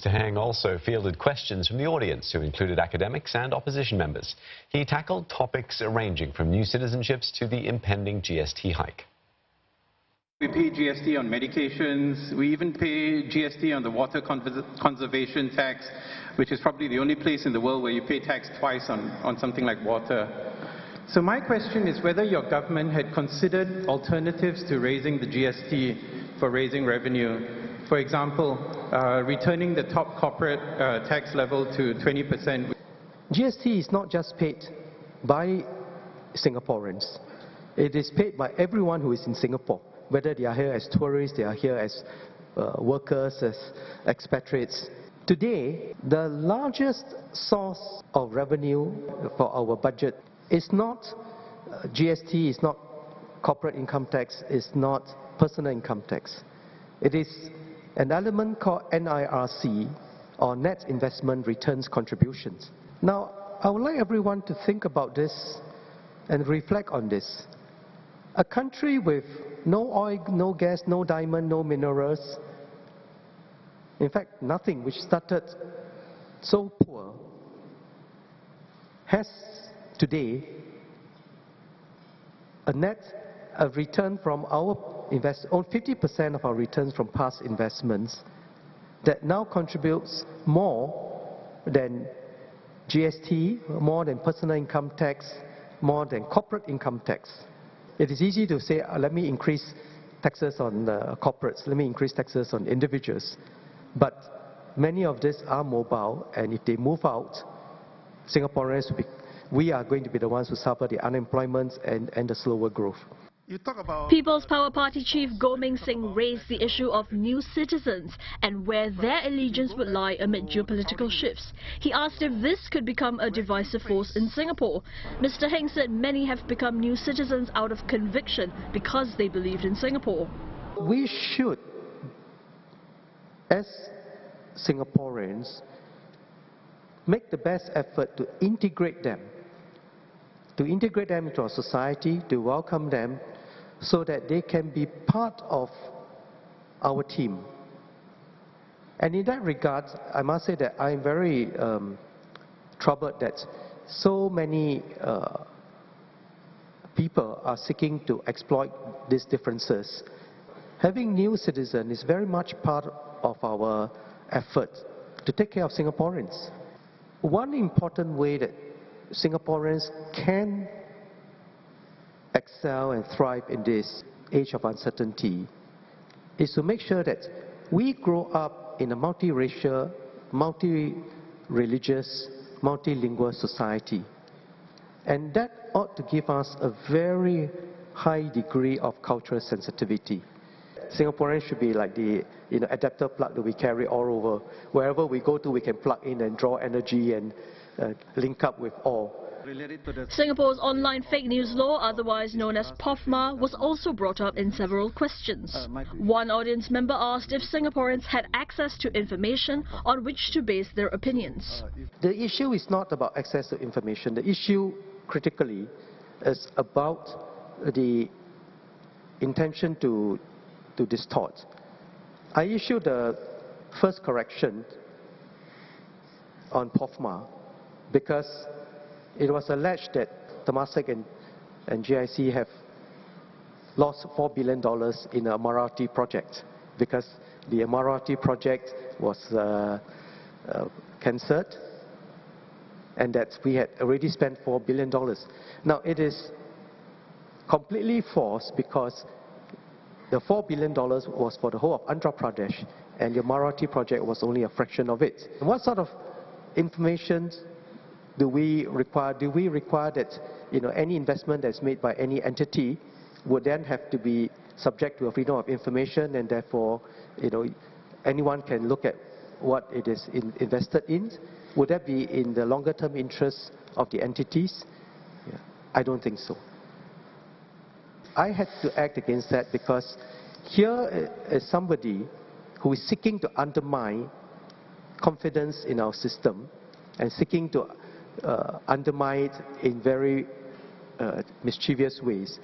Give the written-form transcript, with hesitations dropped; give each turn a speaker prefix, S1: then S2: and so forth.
S1: Mr. Heng also fielded questions from the audience, who included academics and opposition members. He tackled topics ranging from new citizenships to the impending GST hike.
S2: We pay GST on medications. We even pay GST on the water conservation tax, which is probably the only place in the world where you pay tax twice on something like water. So my question is whether your government had considered alternatives to raising the GST for raising revenue. For example, returning the top corporate tax level to 20%.
S3: GST is not just paid by Singaporeans. It is paid by everyone who is in Singapore, whether they are here as tourists, they are here as workers, as expatriates. Today, the largest source of revenue for our budget is not GST, is not corporate income tax, is not personal income tax. It is an element called NIRC, or Net Investment Returns Contributions. Now, I would like everyone to think about this and reflect on this. A country with no oil, no gas, no diamond, no minerals, in fact, nothing, which started so poor, has today a return from our on 50% of our returns from past investments that now contributes more than GST, more than personal income tax, more than corporate income tax. It is easy to say, let me increase taxes on corporates, let me increase taxes on individuals. But many of these are mobile, and if they move out, Singaporeans, we are going to be the ones who suffer the unemployment and the slower growth.
S4: People's Power Party chief Goh Meng Seng raised the issue of new citizens and where their allegiance would lie amid geopolitical shifts. He asked if this could become a divisive force in Singapore. Mr. Heng said many have become new citizens out of conviction because they believed in Singapore.
S3: We should, as Singaporeans, make the best effort to integrate them into our society, to welcome them, so that they can be part of our team. And in that regard, I must say that I am very troubled that so many people are seeking to exploit these differences. Having new citizens is very much part of our effort to take care of Singaporeans. One important way that Singaporeans can excel and thrive in this age of uncertainty is to make sure that we grow up in a multiracial, multi-religious, multilingual society. And that ought to give us a very high degree of cultural sensitivity. Singaporeans should be like the adapter plug that we carry all over. Wherever we go to, we can plug in and draw energy and link up with all.
S4: Singapore's online fake news law, otherwise known as POFMA, was also brought up in several questions. One audience member asked if Singaporeans had access to information on which to base their opinions.
S3: The issue is not about access to information. The issue, critically, is about the intention to distort. I issued the first correction on POFMA because it was alleged that Temasek and GIC have lost $4 billion in the Emirati project because the Emirati project was cancelled and that we had already spent $4 billion. Now it is completely false because the $4 billion was for the whole of Andhra Pradesh and the Emirati project was only a fraction of it. What sort of information do we require? Do we require that any investment that's made by any entity would then have to be subject to a freedom of information, and therefore anyone can look at what it is invested in? Would that be in the longer term interests of the entities? Yeah, I don't think so. I had to act against that because here is somebody who is seeking to undermine confidence in our system and seeking to undermine it in very mischievous ways.